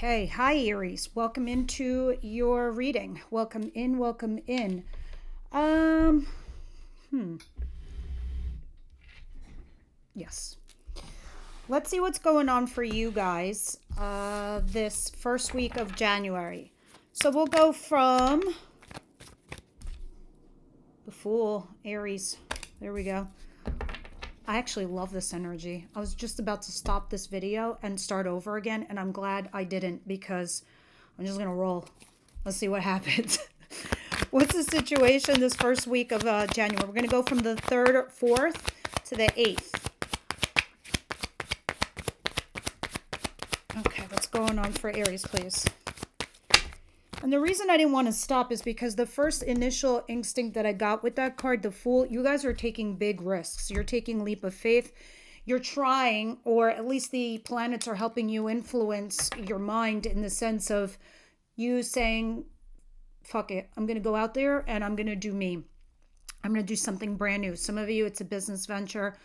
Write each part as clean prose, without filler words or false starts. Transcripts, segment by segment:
Okay, hi Aries. Welcome into your reading. Welcome in, welcome in. Um, yes. Let's see what's going on for you guys this first week of January. So we'll go from the Fool, Aries. There we go. I actually love this energy. I was just about to stop this video and start over again, and I'm glad I didn't because I'm just going to roll. Let's see what happens. What's the situation this first week of January? We're going to go from the 3rd, 4th to the 8th. Okay, what's going on for Aries, please? And the reason I didn't want to stop is because the first initial instinct that I got with that card, the Fool, you guys are taking big risks. You're taking leap of faith. You're trying, or at least the planets are helping you influence your mind in the sense of you saying, fuck it, I'm going to go out there and I'm going to do me. I'm going to do something brand new. Some of you, it's a business venture.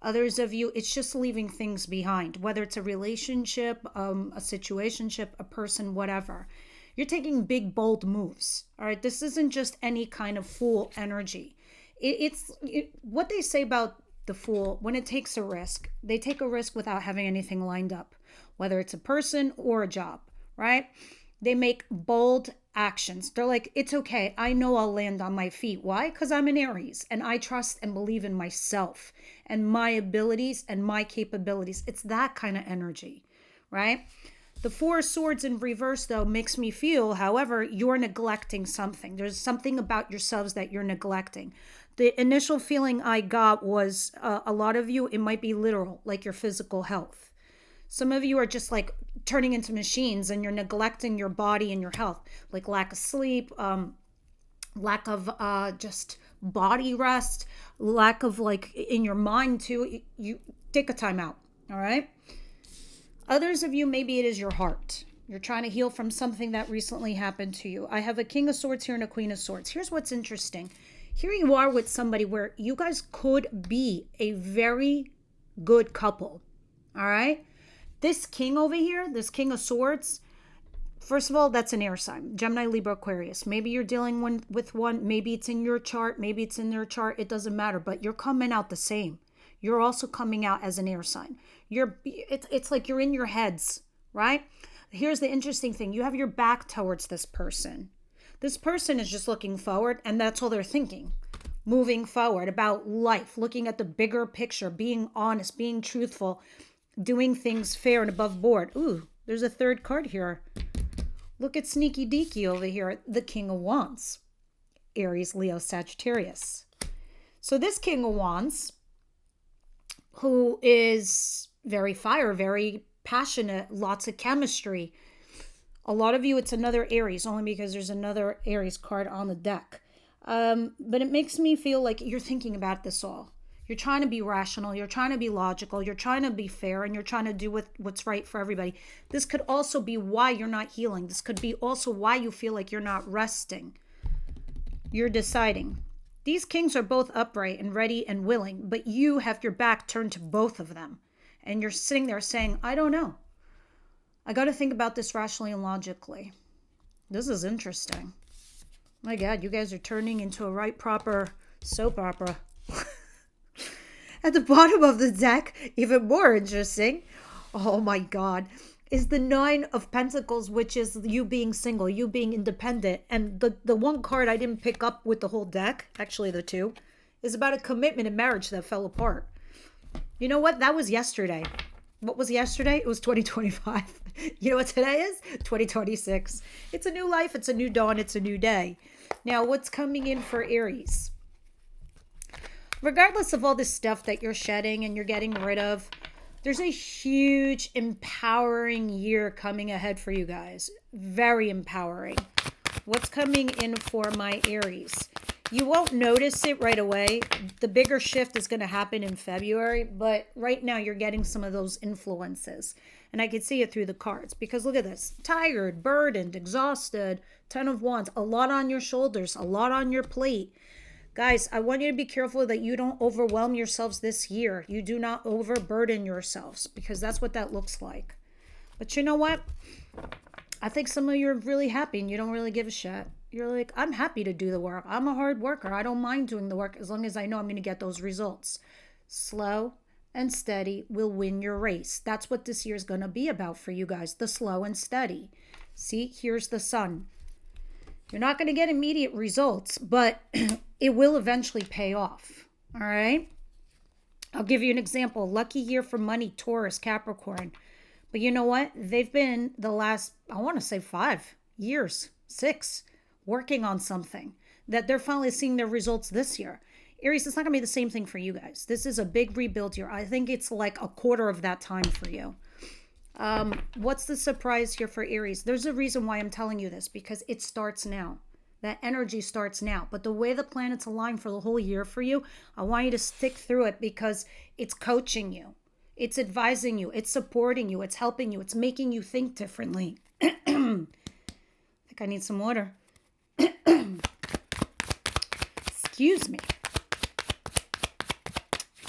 Others of you, it's just leaving things behind, whether it's a relationship, a situationship, a person, whatever. You're taking big, bold moves. All right. This isn't just any kind of Fool energy. It's what they say about the Fool. When it takes a risk, they take a risk without having anything lined up, whether it's a person or a job, right? They make bold actions. They're like, it's okay. I know I'll land on my feet. Why? Because I'm an Aries and I trust and believe in myself and my abilities and my capabilities. It's that kind of energy, right? The Four of Swords in reverse, though, makes me feel, however, you're neglecting something. There's something about yourselves that you're neglecting. The initial feeling I got was a lot of you, it might be literal, like your physical health. Some of you are just like turning into machines and you're neglecting your body and your health, like lack of sleep, lack of just body rest, lack of like in your mind too. You take a time out, all right? Others of you, maybe it is your heart. You're trying to heal from something that recently happened to you. I have a King of Swords here and a Queen of Swords. Here's what's interesting. Here you are with somebody where you guys could be a very good couple. All right? This king over here, this King of Swords, first of all, that's an air sign. Gemini, Libra, Aquarius. Maybe you're dealing with one. Maybe it's in your chart. Maybe it's in their chart. It doesn't matter. But you're coming out the same. You're also coming out as an air sign. It's like you're in your heads, right? Here's the interesting thing. You have your back towards this person. This person is just looking forward, and that's all they're thinking. Moving forward about life, looking at the bigger picture, being honest, being truthful, doing things fair and above board. Ooh, there's a third card here. Look at Sneaky Deaky over here, the King of Wands. Aries, Leo, Sagittarius. So this King of Wands, who is very fire, very passionate, lots of chemistry. A lot of you, it's another Aries, only because there's another Aries card on the deck. But it makes me feel like you're thinking about this all. You're trying to be rational. You're trying to be logical. You're trying to be fair, and you're trying to do what's right for everybody. This could also be why you're not healing. This could be also why you feel like you're not resting. You're deciding. These kings are both upright and ready and willing, but you have your back turned to both of them. And you're sitting there saying, I don't know. I got to think about this rationally and logically. This is interesting. My God, you guys are turning into a right proper soap opera. At the bottom of the deck, even more interesting, oh my God, is the Nine of Pentacles, which is you being single, you being independent. And the one card I didn't pick up with the whole deck, actually the two, is about a commitment and marriage that fell apart. You know what? That was yesterday. What was yesterday? It was 2025. You know what today is? 2026. It's a new life. It's a new dawn. It's a new day. Now, what's coming in for Aries? Regardless of all this stuff that you're shedding and you're getting rid of, there's a huge empowering year coming ahead for you guys. Very empowering. What's coming in for my Aries? You won't notice it right away. The bigger shift is going to happen in February, but right now you're getting some of those influences. And I can see it through the cards because look at this. Tired, burdened, exhausted, 10 of Wands, a lot on your shoulders, a lot on your plate. Guys, I want you to be careful that you don't overwhelm yourselves this year. You do not overburden yourselves because that's what that looks like. But you know what? I think some of you are really happy and you don't really give a shit. You're like, I'm happy to do the work. I'm a hard worker. I don't mind doing the work as long as I know I'm going to get those results. Slow and steady will win your race. That's what this year is going to be about for you guys, the slow and steady. See, here's the sun. You're not going to get immediate results, but it will eventually pay off. All right? I'll give you an example. Lucky year for money, Taurus, Capricorn. But you know what? They've been the last, I want to say 5 years, 6, working on something that they're finally seeing their results this year. Aries, it's not going to be the same thing for you guys. This is a big rebuild year. I think it's like a quarter of that time for you. What's the surprise here for Aries? There's a reason why I'm telling you this, because it starts now. That energy starts now. But the way the planets align for the whole year for you, I want you to stick through it because it's coaching you. It's advising you. It's supporting you. It's helping you. It's making you think differently. I think I need some water. Excuse me.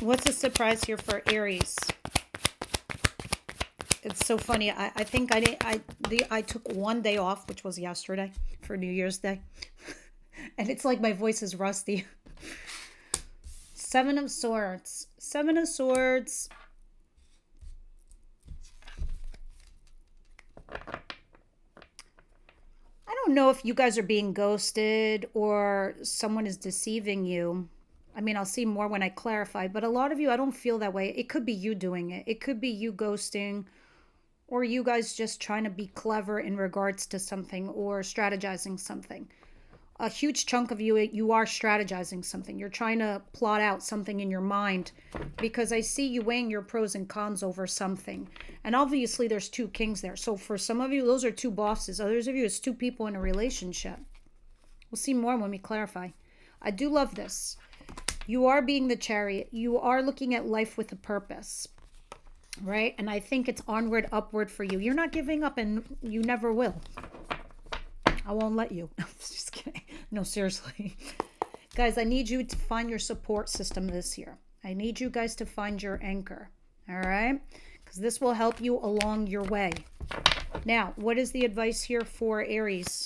What's a surprise here for Aries? It's so funny. I think I took one day off, which was yesterday for New Year's Day. And it's like my voice is rusty. 7 of Swords. 7 of Swords. I don't know if you guys are being ghosted or someone is deceiving you. I mean, I'll see more when I clarify, but a lot of you, I don't feel that way. It could be you doing it. It could be you ghosting, or you guys just trying to be clever in regards to something or strategizing something. A huge chunk of you, you are strategizing something. You're trying to plot out something in your mind because I see you weighing your pros and cons over something. And obviously there's 2 kings there. So for some of you, those are 2 bosses. Others of you, it's 2 people in a relationship. We'll see more when we clarify. I do love this. You are being the Chariot. You are looking at life with a purpose. Right? And I think it's onward, upward for you. You're not giving up, and you never will. I won't let you. Just kidding. No, seriously. Guys, I need you to find your support system this year. I need you guys to find your anchor. All right? Because this will help you along your way. Now, what is the advice here for Aries?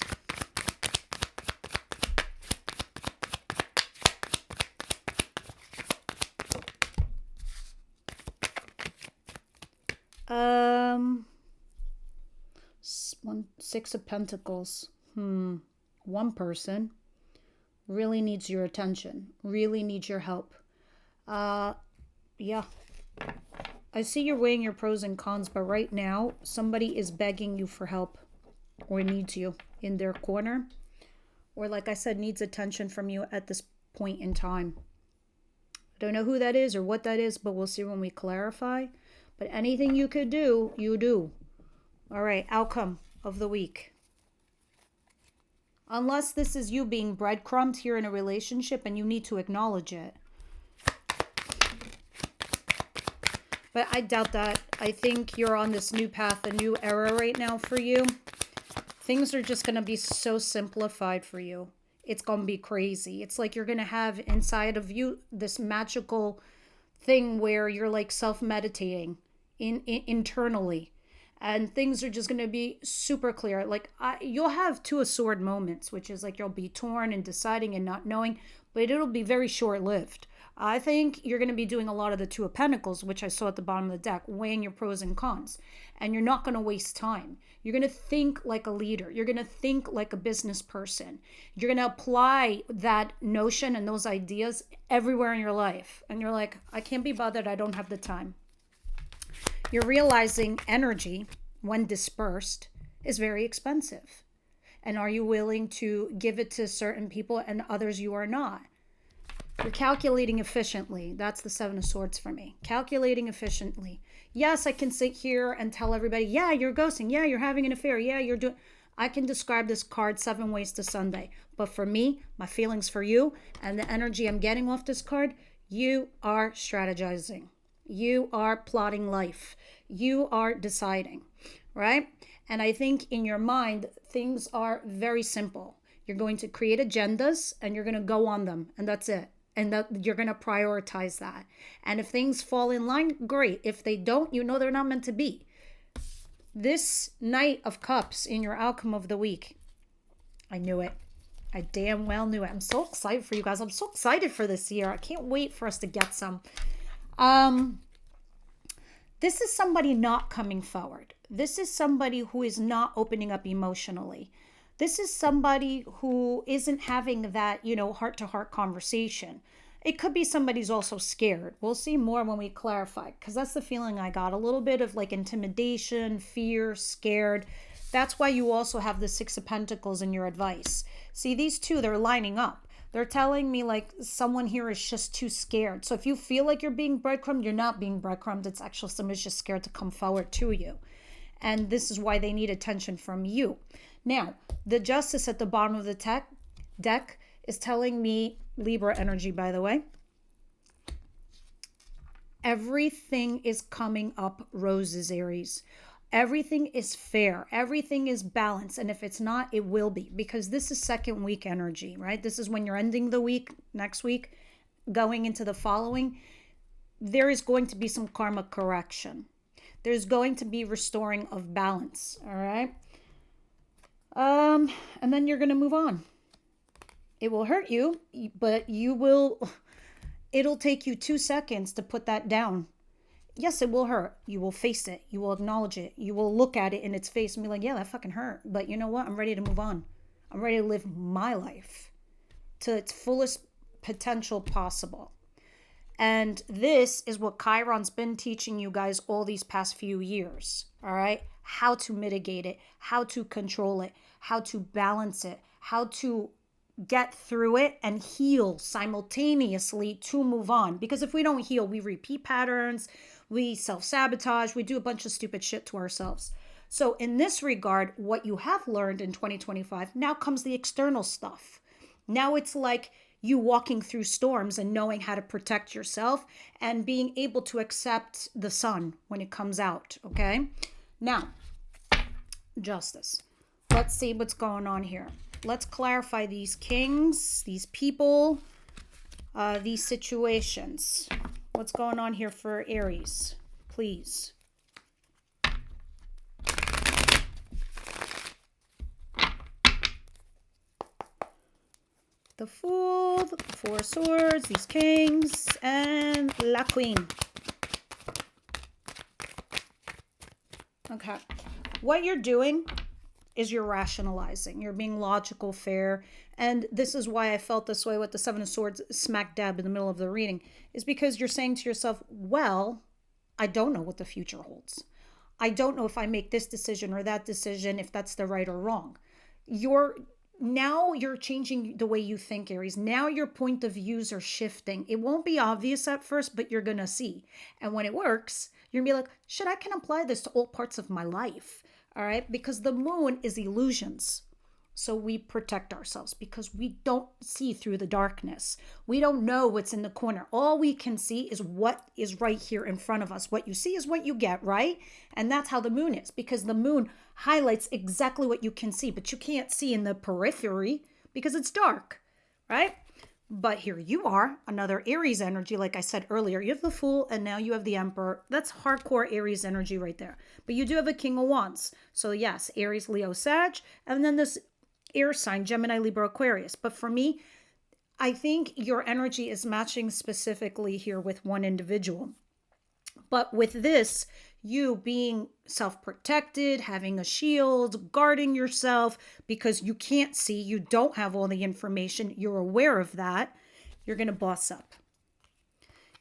Six of Pentacles. One person really needs your attention, really needs your help. Yeah. I see you're weighing your pros and cons, but right now, somebody is begging you for help or needs you in their corner. Or like I said, needs attention from you at this point in time. I don't know who that is or what that is, but we'll see when we clarify. But anything you could do, you do. All right, outcome of the week. Unless this is you being breadcrumbed here in a relationship and you need to acknowledge it. But I doubt that. I think you're on this new path, a new era right now for you. Things are just going to be so simplified for you. It's going to be crazy. It's like you're going to have inside of you this magical thing where you're like self-meditating internally. And things are just going to be super clear. Like you'll have 2 of Swords moments, which is like you'll be torn and deciding and not knowing, but it'll be very short-lived. I think you're going to be doing a lot of the 2 of Pentacles, which I saw at the bottom of the deck, weighing your pros and cons. And you're not going to waste time. You're going to think like a leader. You're going to think like a business person. You're going to apply that notion and those ideas everywhere in your life. And you're like, I can't be bothered. I don't have the time. You're realizing energy, when dispersed, is very expensive. And are you willing to give it to certain people and others you are not? You're calculating efficiently. That's the 7 of Swords for me. Calculating efficiently. Yes, I can sit here and tell everybody, yeah, you're ghosting. Yeah, you're having an affair. Yeah, you're doing... I can describe this card 7 ways to Sunday. But for me, my feelings for you, and the energy I'm getting off this card, you are strategizing. You are plotting life. You are deciding, right? And I think in your mind, things are very simple. You're going to create agendas and you're going to go on them, and that's it. And that you're going to prioritize that. And if things fall in line, great. If they don't, you know they're not meant to be. This Knight of Cups in your outcome of the week. I knew it. I damn well knew it. I'm so excited for you guys. I'm so excited for this year. I can't wait for us to get some. This is somebody not coming forward. This is somebody who is not opening up emotionally. This is somebody who isn't having that, heart-to-heart conversation. It could be somebody's also scared. We'll see more when we clarify, because that's the feeling I got. A little bit of like intimidation, fear, scared. That's why you also have the Six of Pentacles in your advice. See, these two, they're lining up. They're telling me like someone here is just too scared. So if you feel like you're being breadcrumbed, you're not being breadcrumbed. It's actually somebody's just scared to come forward to you. And this is why they need attention from you. Now, the Justice at the bottom of the deck is telling me, Libra energy, by the way, everything is coming up roses, Aries. Everything is fair. Everything is balanced. And if it's not, it will be, because this is second week energy, right? This is when you're ending the week, next week, going into the following. There is going to be some karma correction. There's going to be restoring of balance, all right? And then you're going to move on. It will hurt you, but it'll take you 2 seconds to put that down. Yes, it will hurt. You will face it. You will acknowledge it. You will look at it in its face and be like, yeah, that fucking hurt. But you know what? I'm ready to move on. I'm ready to live my life to its fullest potential possible. And this is what Chiron's been teaching you guys all these past few years, all right? How to mitigate it, how to control it, how to balance it, how to get through it and heal simultaneously to move on. Because if we don't heal, we repeat patterns, we self-sabotage, we do a bunch of stupid shit to ourselves. So in this regard, what you have learned in 2025, now comes the external stuff. Now it's like you walking through storms and knowing how to protect yourself and being able to accept the sun when it comes out, okay? Now, Justice. Let's see what's going on here. Let's clarify these kings, these people, these situations. What's going on here for Aries, please? The Fool, the Four of Swords, these kings, and La Queen. Okay. What you're doing is you're rationalizing. You're being logical, fair. And this is why I felt this way with the Seven of Swords smack dab in the middle of the reading, is because you're saying to yourself, well, I don't know what the future holds. I don't know if I make this decision or that decision, if that's the right or wrong. Now you're changing the way you think, Aries. Now your point of views are shifting. It won't be obvious at first, but you're going to see. And when it works, you're going to be like, shit, I can apply this to all parts of my life. All right? Because the moon is illusions. So we protect ourselves because we don't see through the darkness. We don't know what's in the corner. All we can see is what is right here in front of us. What you see is what you get, right? And that's how the moon is, because the moon highlights exactly what you can see, but you can't see in the periphery because it's dark, right? But here you are, another Aries energy. Like I said earlier, you have the Fool and now you have the Emperor. That's hardcore Aries energy right there. But you do have a King of Wands. So yes, Aries, Leo, Sag, and then this air sign, Gemini, Libra, Aquarius. But for me, I think your energy is matching specifically here with one individual. But with this, you being self-protected, having a shield, guarding yourself because you can't see, you don't have all the information, you're aware of that, you're going to boss up.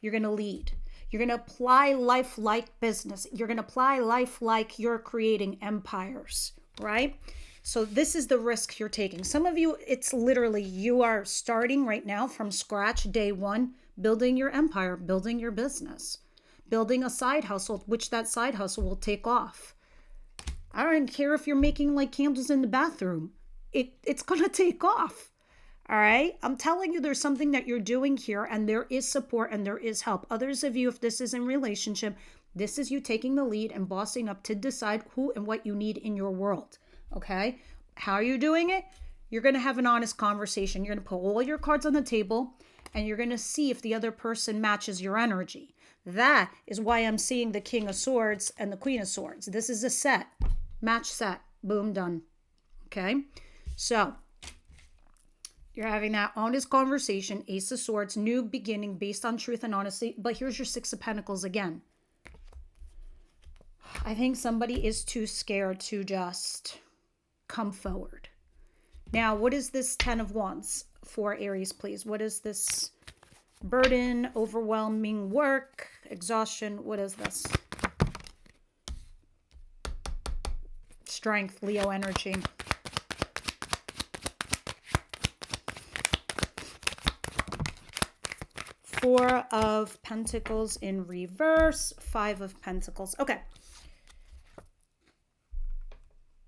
You're going to lead. You're going to apply life like business. You're going to apply life like you're creating empires, right? So this is the risk you're taking. Some of you, it's literally you are starting right now from scratch, day one, building your empire, building your business, building a side hustle, which that side hustle will take off. I don't care if you're making like candles in the bathroom. It's going to take off. All right. I'm telling you, there's something that you're doing here and there is support and there is help. Others of you, if this is in relationship, this is you taking the lead and bossing up to decide who and what you need in your world. Okay. How are you doing it? You're going to have an honest conversation. You're going to put all your cards on the table and you're going to see if the other person matches your energy. That is why I'm seeing the King of Swords and the Queen of Swords. This is a set, match set, boom, done. Okay, so you're having that honest conversation, Ace of Swords, new beginning based on truth and honesty. But here's your Six of Pentacles again. I think somebody is too scared to just come forward. Now, what is this Ten of Wands for Aries, please? What is this? Burden, overwhelming work, exhaustion. What is this? Strength, Leo energy. Four of Pentacles in reverse, Five of Pentacles. Okay.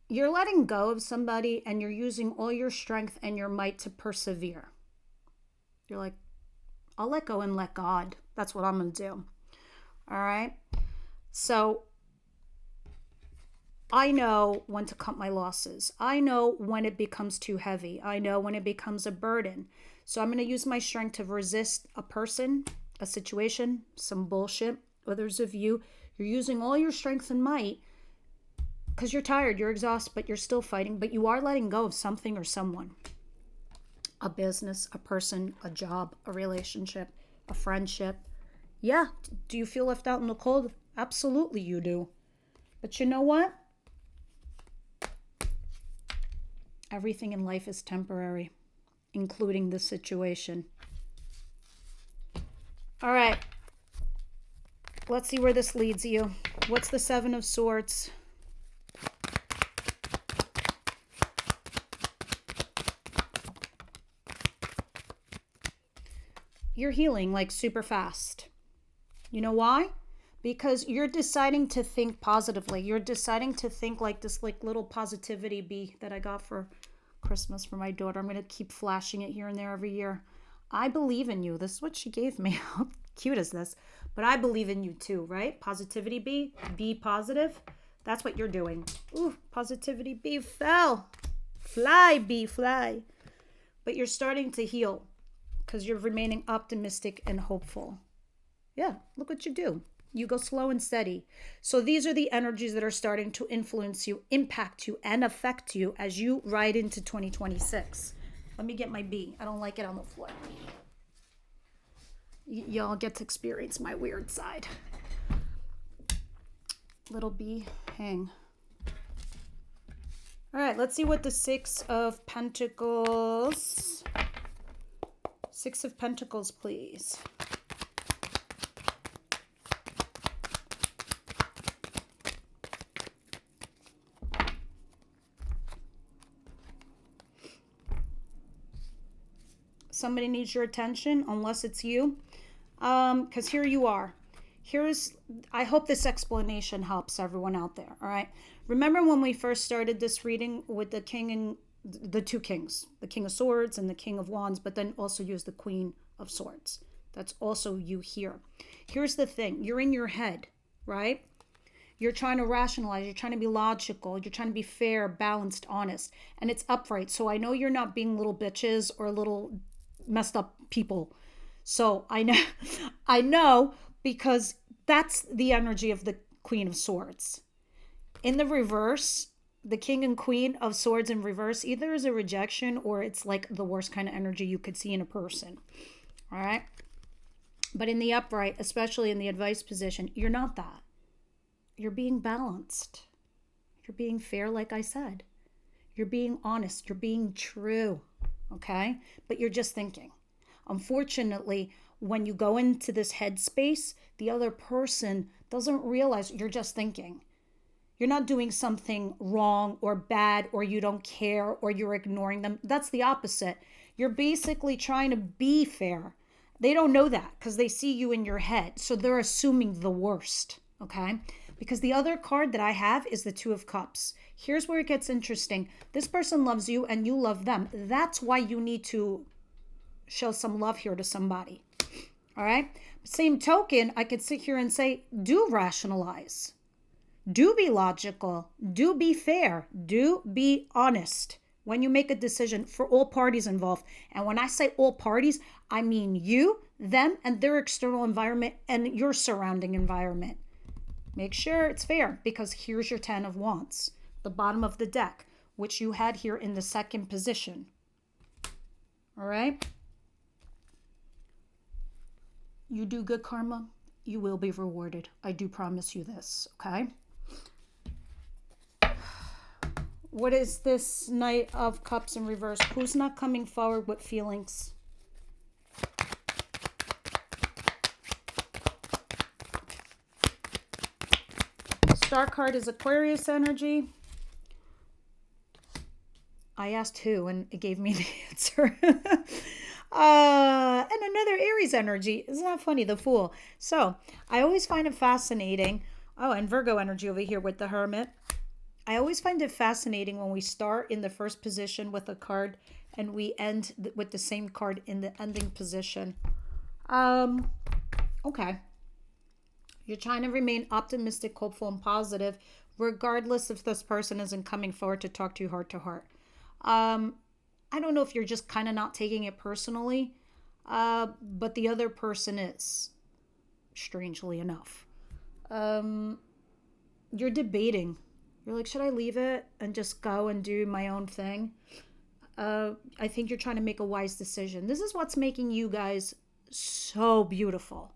You're letting go of somebody and you're using all your strength and your might to persevere. You're like, I'll let go and let God. That's what I'm going to do. All right. So I know when to cut my losses. I know when it becomes too heavy. I know when it becomes a burden. So I'm going to use my strength to resist a person, a situation, some bullshit. Others of you, you're using all your strength and might because you're tired, you're exhausted, but you're still fighting. But you are letting go of something or someone. A business, a person, a job, a relationship, a friendship. Yeah. Do you feel left out in the cold? Absolutely you do. But you know what? Everything in life is temporary, including this situation. All right. Let's see where this leads you. What's the Seven of Swords? You're healing like super fast. You know why? Because you're deciding to think positively. You're deciding to think like this like little positivity bee that I got for Christmas for my daughter. I'm going to keep flashing it here and there every year. I believe in you. This is what she gave me. How cute is this? But I believe in you too, right? Positivity bee. Be positive. That's what you're doing. Ooh, positivity bee fell. Fly, bee, fly. But you're starting to heal because you're remaining optimistic and hopeful. Yeah, look what you do. You go slow and steady. So these are the energies that are starting to influence you, impact you, and affect you as you ride into 2026. Let me get my bee. I don't like it on the floor. Y'all get to experience my weird side. Little bee, hang. All right, let's see what the Six of Pentacles. Six of Pentacles, please. Somebody needs your attention, unless it's you. Because here you are. I hope this explanation helps everyone out there, all right? Remember when we first started this reading with the king and the two kings, the King of Swords and the King of Wands, but then also use the Queen of Swords. That's also you here. Here's the thing. You're in your head, right? You're trying to rationalize. You're trying to be logical. You're trying to be fair, balanced, honest. And it's upright. So I know you're not being little bitches or little messed up people. So I know because that's the energy of the Queen of Swords. In the reverse, the King and Queen of Swords in reverse either is a rejection or it's like the worst kind of energy you could see in a person. All right. But in the upright, especially in the advice position, you're not that. You're being balanced. You're being fair, like I said. You're being honest. You're being true. Okay. But you're just thinking. Unfortunately, when you go into this headspace, the other person doesn't realize you're just thinking. You're not doing something wrong or bad or you don't care or you're ignoring them. That's the opposite. You're basically trying to be fair. They don't know that because they see you in your head. So they're assuming the worst, okay? Because the other card that I have is the Two of Cups. Here's where it gets interesting. This person loves you and you love them. That's why you need to show some love here to somebody, all right? Same token, I could sit here and say, do rationalize. Do be logical. Do be fair. Do be honest when you make a decision for all parties involved. And when I say all parties, I mean you, them and their external environment and your surrounding environment. Make sure it's fair, because here's your 10 of Wands, the bottom of the deck, which you had here in the second position. All right? You do good karma, you will be rewarded. I do promise you this, okay? What is this Knight of Cups in reverse? Who's not coming forward with feelings? Star card is Aquarius energy. I asked who, and it gave me the answer. And another Aries energy. Isn't that funny? The Fool. So I always find it fascinating. Oh, and Virgo energy over here with the Hermit. I always find it fascinating when we start in the first position with a card and we end with the same card in the ending position. Okay. You're trying to remain optimistic, hopeful, and positive, regardless if this person isn't coming forward to talk to you heart to heart. I don't know if you're just kind of not taking it personally, but the other person is, strangely enough. You're debating. You're like, should I leave it and just go and do my own thing? I think you're trying to make a wise decision. This is what's making you guys so beautiful,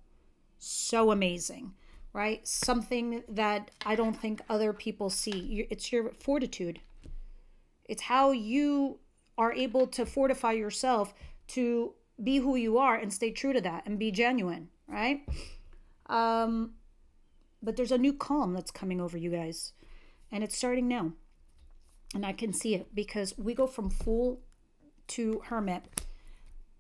so amazing, right? Something that I don't think other people see. It's your fortitude. It's how you are able to fortify yourself to be who you are and stay true to that and be genuine, right? But there's a new calm that's coming over you guys. And it's starting now. And I can see it because we go from Fool to Hermit.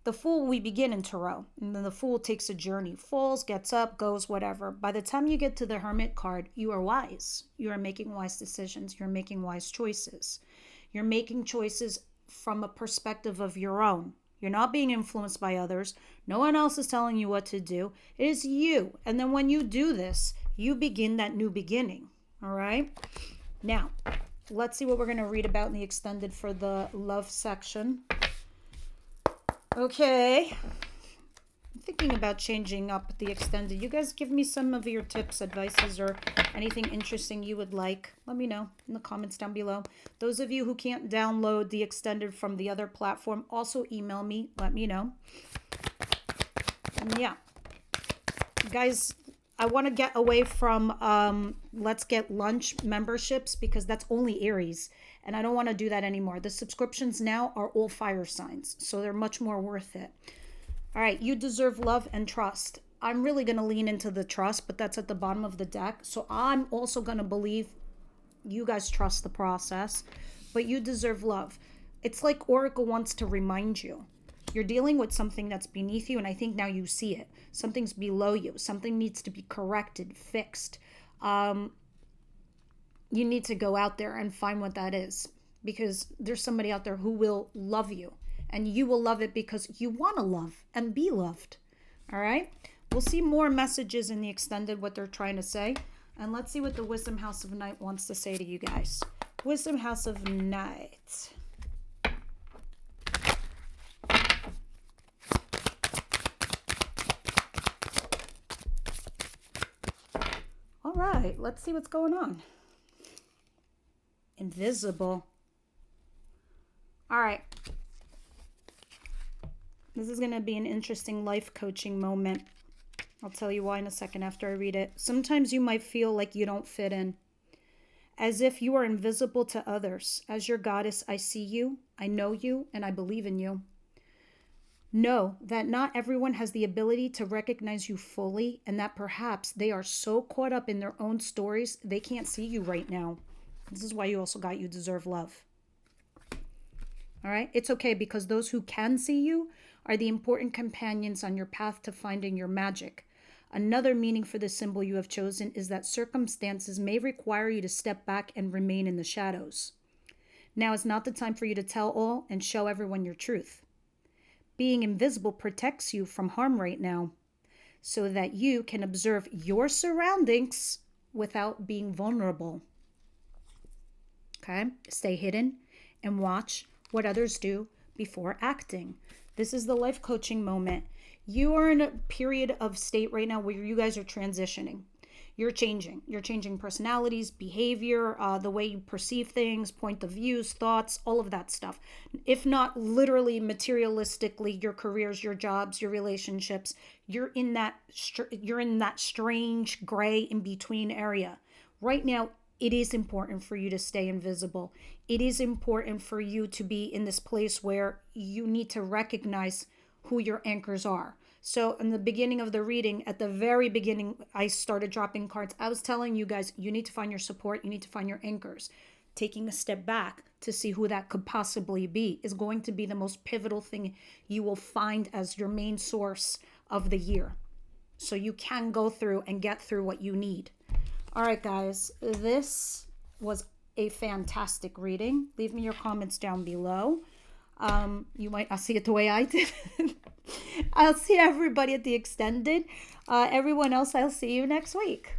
The Fool, we begin in Tarot. And then the Fool takes a journey. Falls, gets up, goes, whatever. By the time you get to the Hermit card, you are wise. You are making wise decisions. You're making wise choices. You're making choices from a perspective of your own. You're not being influenced by others. No one else is telling you what to do. It is you. And then when you do this, you begin that new beginning. All right? Now, let's see what we're going to read about in the extended for the love section. Okay. I'm thinking about changing up the extended. You guys give me some of your tips, advices, or anything interesting you would like. Let me know in the comments down below. Those of you who can't download the extended from the other platform, also email me. Let me know. And yeah. Guys, I want to get away from Let's Get Lunch memberships because that's only Aries. And I don't want to do that anymore. The subscriptions now are all fire signs. So they're much more worth it. All right. You deserve love and trust. I'm really going to lean into the trust, but that's at the bottom of the deck. So I'm also going to believe you guys trust the process. But you deserve love. It's like Oracle wants to remind you. You're dealing with something that's beneath you, and I think now you see it. Something's below you. Something needs to be corrected, fixed. You need to go out there and find what that is, because there's somebody out there who will love you, and you will love it because you want to love and be loved. All right? We'll see more messages in the extended, what they're trying to say, and let's see what the Wisdom House of Night wants to say to you guys. Wisdom House of Night. All right, let's see what's going on. Invisible. All right. This is going to be an interesting life coaching moment. I'll tell you why in a second after I read it. Sometimes you might feel like you don't fit in, as if you are invisible to others. As your goddess, I see you, I know you, and I believe in you. Know that not everyone has the ability to recognize you fully, and that perhaps they are so caught up in their own stories, they can't see you right now. This is why you also got You Deserve Love. All right? It's okay, because those who can see you are the important companions on your path to finding your magic. Another meaning for the symbol you have chosen is that circumstances may require you to step back and remain in the shadows. Now is not the time for you to tell all and show everyone your truth. Being invisible protects you from harm right now, so that you can observe your surroundings without being vulnerable. Okay? Stay hidden and watch what others do before acting. This is the life coaching moment. You are in a period of state right now where you guys are transitioning. You're changing. You're changing personalities, behavior, the way you perceive things, point of views, thoughts, all of that stuff. If not literally materialistically, your careers, your jobs, your relationships, you're in that strange gray in between area. Right now, it is important for you to stay invisible. It is important for you to be in this place where you need to recognize who your anchors are. So in the beginning of the reading, at the very beginning, I started dropping cards. I was telling you guys, you need to find your support. You need to find your anchors. Taking a step back to see who that could possibly be is going to be the most pivotal thing you will find as your main source of the year. So you can go through and get through what you need. All right, guys, this was a fantastic reading. Leave me your comments down below. You might not see it the way I did. I'll see everybody at the extended. Everyone else, I'll see you next week.